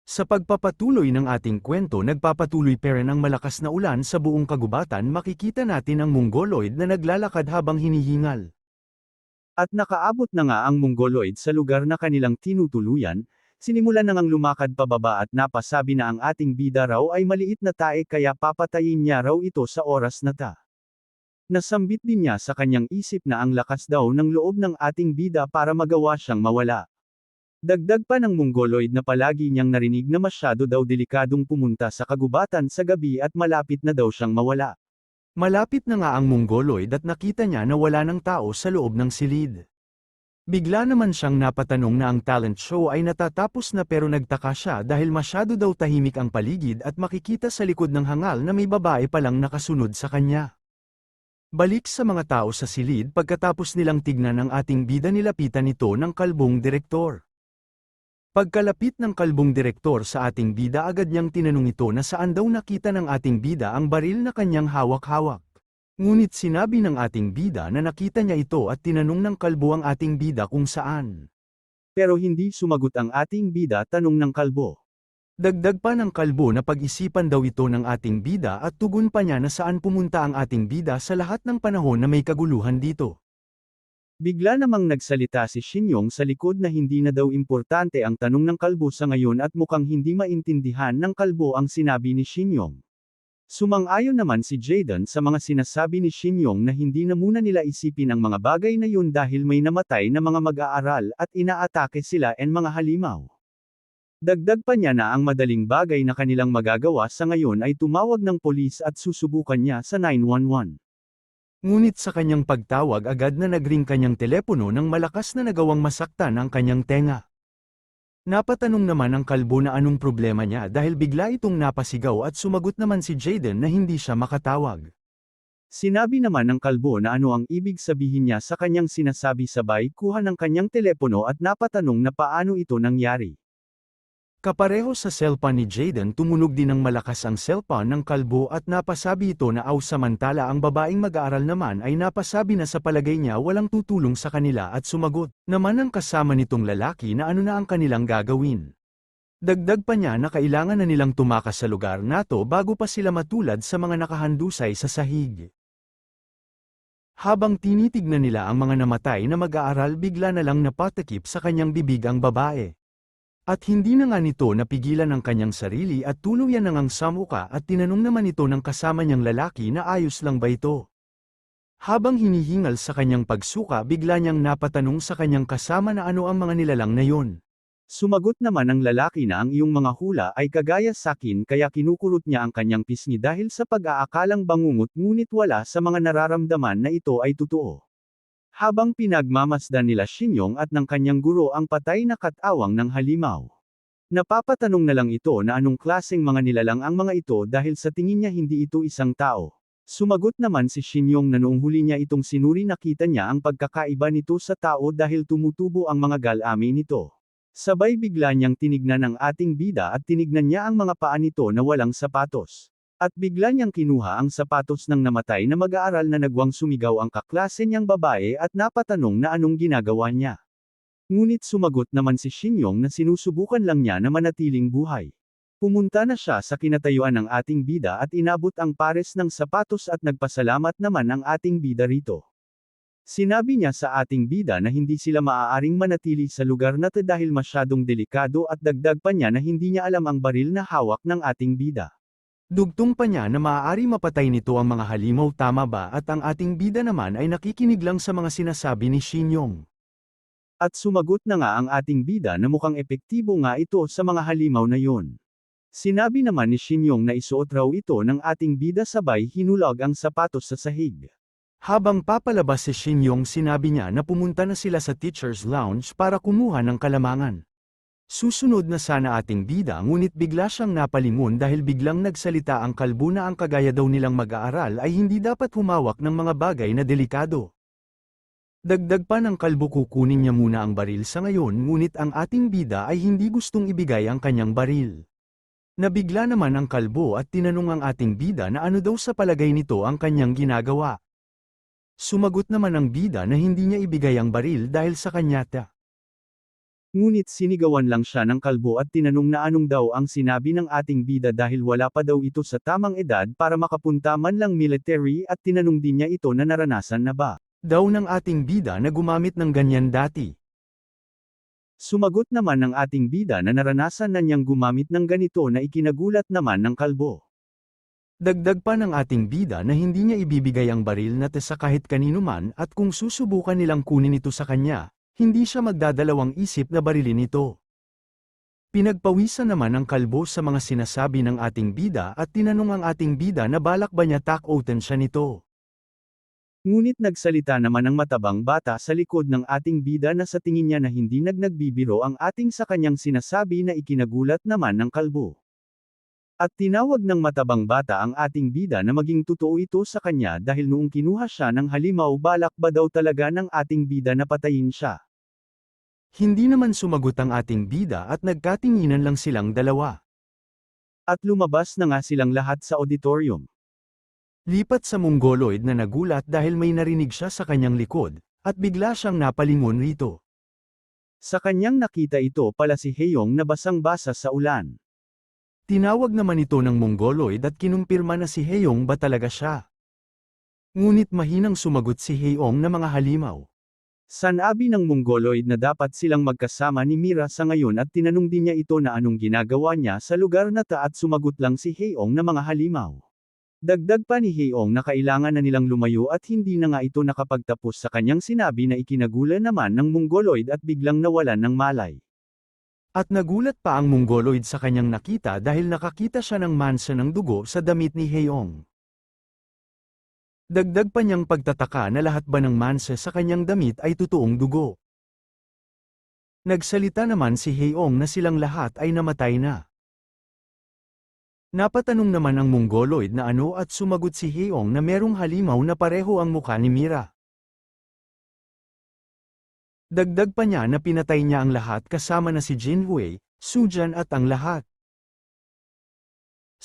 Sa pagpapatuloy ng ating kwento, nagpapatuloy pa rin ang malakas na ulan sa buong kagubatan. Makikita natin ang mongoloid na naglalakad habang hinihingal. At nakaabot na nga ang mongoloid sa lugar na kanilang tinutuluyan, sinimulan na ngang lumakad pababa at napasabi na ang ating bida raw ay maliit na tae kaya papatayin niya raw ito sa oras na ta. Nasambit din niya sa kanyang isip na ang lakas daw ng loob ng ating bida para magawa siyang mawala. Dagdag pa ng mongoloid na palagi niyang narinig na masyado daw delikadong pumunta sa kagubatan sa gabi at malapit na daw siyang mawala. Malapit na nga ang mongoloid at nakita niya na wala ng tao sa loob ng silid. Bigla naman siyang napatanong na ang talent show ay natatapos na, pero nagtaka siya dahil masyado daw tahimik ang paligid at makikita sa likod ng hangal na may babae palang nakasunod sa kanya. Balik sa mga tao sa silid, pagkatapos nilang tignan ang ating bida, nilapitan ito ng kalbong direktor. Pagkalapit ng kalbong direktor sa ating bida, agad niyang tinanong ito na saan daw nakita ng ating bida ang baril na kanyang hawak-hawak. Ngunit sinabi ng ating bida na nakita niya ito at tinanong ng kalbo ang ating bida kung saan. Pero hindi sumagot ang ating bida, tanong ng kalbo. Dagdag pa ng kalbo na pag-isipan daw ito ng ating bida at tugon pa niya na saan pumunta ang ating bida sa lahat ng panahon na may kaguluhan dito. Bigla namang nagsalita si Shinyong sa likod na hindi na daw importante ang tanong ng kalbo sa ngayon at mukhang hindi maintindihan ng kalbo ang sinabi ni Shinyong. Sumang-ayon naman si Jaden sa mga sinasabi ni Shinyong na hindi na muna nila isipin ang mga bagay na yun dahil may namatay na mga mag-aaral at inaatake sila and mga halimaw. Dagdag pa niya na ang madaling bagay na kanilang magagawa sa ngayon ay tumawag ng polis at susubukan niya sa 911. Ngunit sa kanyang pagtawag, agad na nagring kanyang telepono nang malakas na nagawang masaktan ang kanyang tenga. Napatanong naman ang kalbo na anong problema niya dahil bigla itong napasigaw at sumagot naman si Jaden na hindi siya makatawag. Sinabi naman ng kalbo na ano ang ibig sabihin niya sa kanyang sinasabi, sabay kuha ng kanyang telepono at napatanong na paano ito nangyari. Kapareho sa cellphone ni Jaden, tumunog din ng malakas ang cellphone ng kalbo at napasabi ito na aw, samantala ang babaeng mag-aaral naman ay napasabi na sa palagay niya walang tutulong sa kanila at sumagot naman ang kasama nitong lalaki na ano na ang kanilang gagawin. Dagdag pa niya na kailangan na nilang tumakas sa lugar nato bago pa sila matulad sa mga nakahandusay sa sahig. Habang tinitignan nila ang mga namatay na mag-aaral, bigla na lang napatakip sa kanyang bibig ang babae. At hindi na nga nito napigilan ang kanyang sarili at tuluyan na ngang samuka at tinanong naman ito ng kasama niyang lalaki na ayos lang ba ito. Habang hinihingal sa kanyang pagsuka, bigla niyang napatanong sa kanyang kasama na ano ang mga nilalang na yon. Sumagot naman ang lalaki na ang iyong mga hula ay kagaya sakin kaya kinukulot niya ang kanyang pisngi dahil sa pag-aakalang bangungot, ngunit wala sa mga nararamdaman na ito ay totoo. Habang pinagmamasdan nila Shinyong at ng kanyang guro ang patay na katawang ng halimaw. Napapatanong na lang ito na anong klaseng mga nilalang ang mga ito dahil sa tingin niya hindi ito isang tao. Sumagot naman si Shinyong na noong huli niya itong sinuri, nakita niya ang pagkakaiba nito sa tao dahil tumutubo ang mga galami nito. Sabay bigla niyang tinignan ang ating bida at tinignan niya ang mga paa nito na walang sapatos. At bigla niyang kinuha ang sapatos ng namatay na mag-aaral na nagwang sumigaw ang kaklase niyang babae at napatanong na anong ginagawa niya. Ngunit sumagot naman si Shinyong na sinusubukan lang niya na manatiling buhay. Pumunta na siya sa kinatayuan ng ating bida at inabot ang pares ng sapatos at nagpasalamat naman ang ating bida rito. Sinabi niya sa ating bida na hindi sila maaaring manatili sa lugar na dahil masyadong delikado at dagdag pa niya na hindi niya alam ang baril na hawak ng ating bida. Dugtong pa niya na maaari mapatay nito ang mga halimaw, tama ba? At ang ating bida naman ay nakikinig lang sa mga sinasabi ni Shinyong. At sumagot na nga ang ating bida na mukhang epektibo nga ito sa mga halimaw na yon. Sinabi naman ni Shinyong na isuot raw ito ng ating bida, sabay hinulog ang sapatos sa sahig. Habang papalabas si Shinyong, sinabi niya na pumunta na sila sa teacher's lounge para kumuha ng kalamangan. Susunod na sana ating bida, ngunit bigla siyang napalingon dahil biglang nagsalita ang kalbo na ang kagaya daw nilang mag-aaral ay hindi dapat humawak ng mga bagay na delikado. Dagdag pa ng kalbo, kukunin niya muna ang baril sa ngayon, ngunit ang ating bida ay hindi gustong ibigay ang kanyang baril. Nabigla naman ang kalbo at tinanong ang ating bida na ano daw sa palagay nito ang kanyang ginagawa. Sumagot naman ang bida na hindi niya ibigay ang baril dahil sa kanya Ngunit sinigawan lang siya ng kalbo at tinanong na anong daw ang sinabi ng ating bida dahil wala pa daw ito sa tamang edad para makapunta man lang military at tinanong din niya ito na naranasan na ba daw ng ating bida na gumamit ng ganyan dati. Sumagot naman ng ating bida na naranasan na niyang gumamit ng ganito na ikinagulat naman ng kalbo. Dagdag pa ng ating bida na hindi niya ibibigay ang baril na sa kahit kanino man at kung susubukan nilang kunin ito sa kanya, hindi siya magdadalawang isip na barilin ito. Pinagpawisan naman ng kalbo sa mga sinasabi ng ating bida at tinanong ang ating bida na balak ba niya tak-oten siya nito. Ngunit nagsalita naman ang matabang bata sa likod ng ating bida na sa tingin niya na hindi nagbibiro ang ating sa kanyang sinasabi na ikinagulat naman ng kalbo. At tinawag ng matabang bata ang ating bida na maging totoo ito sa kanya dahil noong kinuha siya ng halimaw balak ba daw talaga ng ating bida na patayin siya. Hindi naman sumagot ang ating bida at nagkatinginan lang silang dalawa. At lumabas na nga silang lahat sa auditorium. Lipat sa Mongoloid na nagulat dahil may narinig siya sa kanyang likod, at bigla siyang napalingon rito. Sa kanyang nakita ito pala si Heyong na basang-basa sa ulan. Tinawag naman ito ng Mongoloid at kinumpirma na si Heyong ba talaga siya. Ngunit mahinang sumagot si Heyong na mga halimaw. Sanabi ng Mongoloid na dapat silang magkasama ni Mira sa ngayon at tinanong din niya ito na anong ginagawa niya sa lugar na ta at sumagot lang si Heyong na mga halimaw. Dagdag pa ni Heyong na kailangan na nilang lumayo at hindi na nga ito nakapagtapos sa kanyang sinabi na ikinagula naman ng Mongoloid at biglang nawalan ng malay. At nagulat pa ang Mongoloid sa kanyang nakita dahil nakakita siya ng mansa ng dugo sa damit ni Heyong. Dagdag pa niyang pagtataka na lahat ba ng mansa sa kanyang damit ay totoong dugo. Nagsalita naman si Heyong na silang lahat ay namatay na. Napatanong naman ang Mongoloid na ano at sumagot si Heyong na merong halimaw na pareho ang mukha ni Mira. Dagdag pa niya na pinatay niya ang lahat kasama na si Jinhui, Sujan at ang lahat.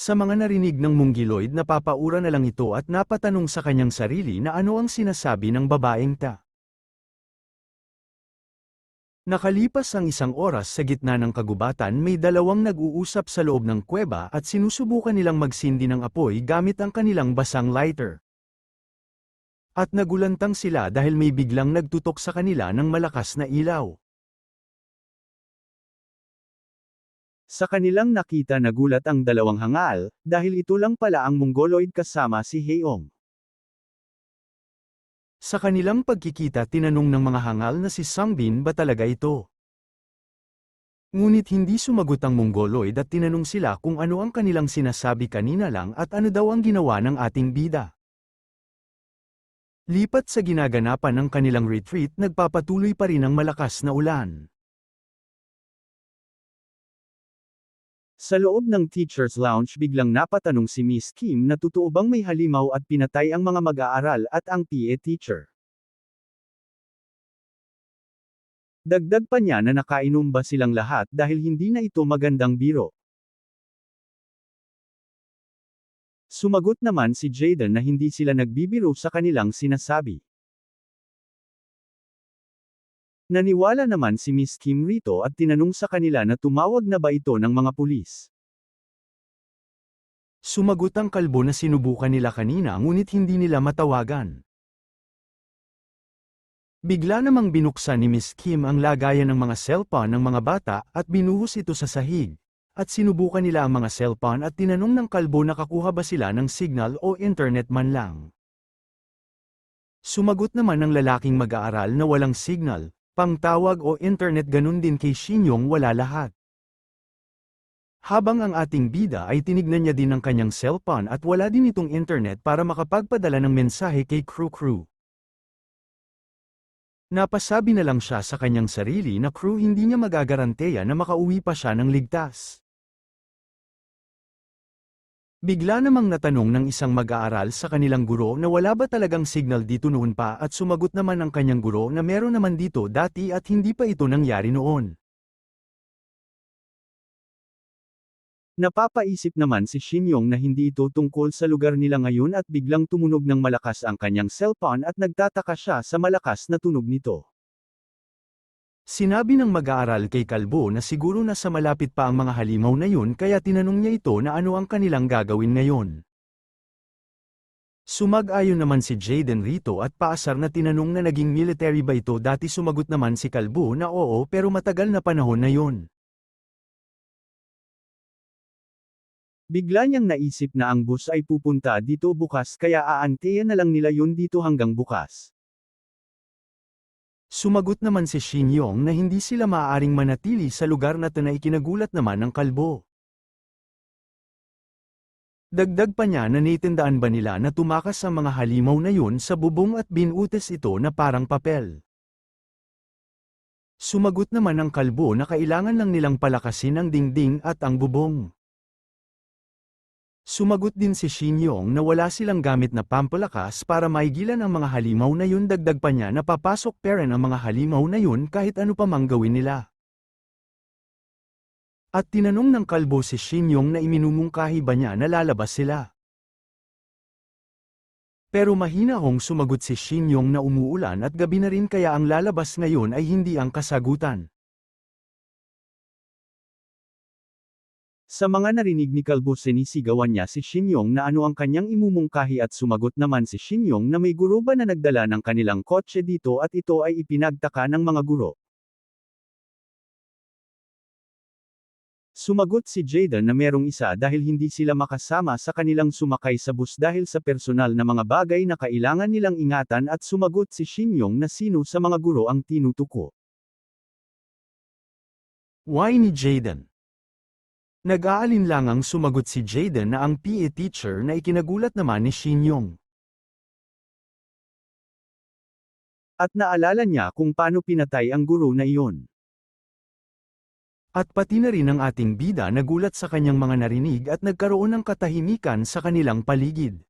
Sa mga narinig ng Mongoloid napapaura na lang ito at napatanong sa kanyang sarili na ano ang sinasabi ng babaeng ta. Nakalipas ang isang oras sa gitna ng kagubatan may dalawang nag-uusap sa loob ng kuweba at sinusubukan nilang magsindi ng apoy gamit ang kanilang basang lighter. At nagulantang sila dahil may biglang nagtutok sa kanila ng malakas na ilaw. Sa kanilang nakita nagulat ang dalawang hangal, dahil ito lang pala ang Mongoloid kasama si Heyong. Sa kanilang pagkikita tinanong ng mga hangal na si Sangbin ba talaga ito. Ngunit hindi sumagot ang Mongoloid at tinanong sila kung ano ang kanilang sinasabi kanina lang at ano daw ang ginawa ng ating bida. Lipat sa ginaganapan ng kanilang retreat nagpapatuloy pa rin ang malakas na ulan. Sa loob ng Teacher's Lounge biglang napatanong si Miss Kim na totoo bang may halimaw at pinatay ang mga mag-aaral at ang PE teacher. Dagdag pa niya na nakainom ba silang lahat dahil hindi na ito magandang biro. Sumagot naman si Jaden na hindi sila nagbibiro sa kanilang sinasabi. Naniwala naman si Miss Kim rito at tinanong sa kanila na tumawag na ba ito ng mga pulis. Sumagot ang kalbo na sinubukan nila kanina ngunit hindi nila matawagan. Bigla namang binuksan ni Miss Kim ang lagayan ng mga cellphone ng mga bata at binuhos ito sa sahig. At sinubukan nila ang mga cellphone at tinanong ng kalbo na kakuha ba sila ng signal o internet man lang. Sumagot naman ng lalaking mag-aaral na walang signal. Pangtawag o internet ganun din kay Shinyong wala lahat. Habang ang ating bida ay tinignan niya din ang kanyang cellphone at wala din itong internet para makapagpadala ng mensahe kay Crew. Napasabi na lang siya sa kanyang sarili na Crew hindi niya magagaranteya na makauwi pa siya ng ligtas. Bigla namang natanong ng isang mag-aaral sa kanilang guro na wala ba talagang signal dito noon pa at sumagot naman ang kanyang guro na meron naman dito dati at hindi pa ito nangyari noon. Napapaisip naman si Shinyong na hindi ito tungkol sa lugar nila ngayon at biglang tumunog ng malakas ang kanyang cellphone at nagtataka siya sa malakas na tunog nito. Sinabi ng mag-aaral kay Kalbo na siguro nasa malapit pa ang mga halimaw na yun kaya tinanong niya ito na ano ang kanilang gagawin ngayon. Sumag-ayon naman si Jaden rito at paasar na tinanong na naging military ba ito dati. Sumagot naman si Kalbo na oo pero matagal na panahon na yun. Bigla niyang naisip na ang bus ay pupunta dito bukas kaya aantayin na lang nila yun dito hanggang bukas. Sumagot naman si Shin Yong na hindi sila maaaring manatili sa lugar na ito na ikinagulat naman ng Kalbo. Dagdag pa niya na naitandaan ba nila na tumakas ang mga halimaw na yun sa bubong at binutas ito na parang papel. Sumagot naman ng Kalbo na kailangan lang nilang palakasin ang dingding at ang bubong. Sumagot din si Shin Yong na wala silang gamit na pampalakas para maigilan ang mga halimaw na yun. Dagdag pa niya na papasok pa rin ang mga halimaw na yun kahit ano pa mang gawin nila. At tinanong ng Kalbo si Shin Yong na iminumungkahi ba niya na lalabas sila. Pero mahinahong sumagot si Shin Yong na umuulan at gabi na rin kaya ang lalabas ngayon ay hindi ang kasagutan. Sa mga narinig ni Kalbo sinisigawan niya si Shin Yong na ano ang kanyang imumungkahi at sumagot naman si Shin Yong na may guro ba na nagdala ng kanilang kotse dito at ito ay ipinagtaka ng mga guro. Sumagot si Jaden na merong isa dahil hindi sila makasama sa kanilang sumakay sa bus dahil sa personal na mga bagay na kailangan nilang ingatan at sumagot si Shin Yong na sino sa mga guro ang tinutuko. Why ni Jaden? Nag-aalinlangang sumagot si Jaden na ang PE teacher na ikinagulat naman ni Shin Yong. At naalala niya kung paano pinatay ang guro na iyon. At pati na rin ang ating bida nagulat sa kanyang mga narinig at nagkaroon ng katahimikan sa kanilang paligid.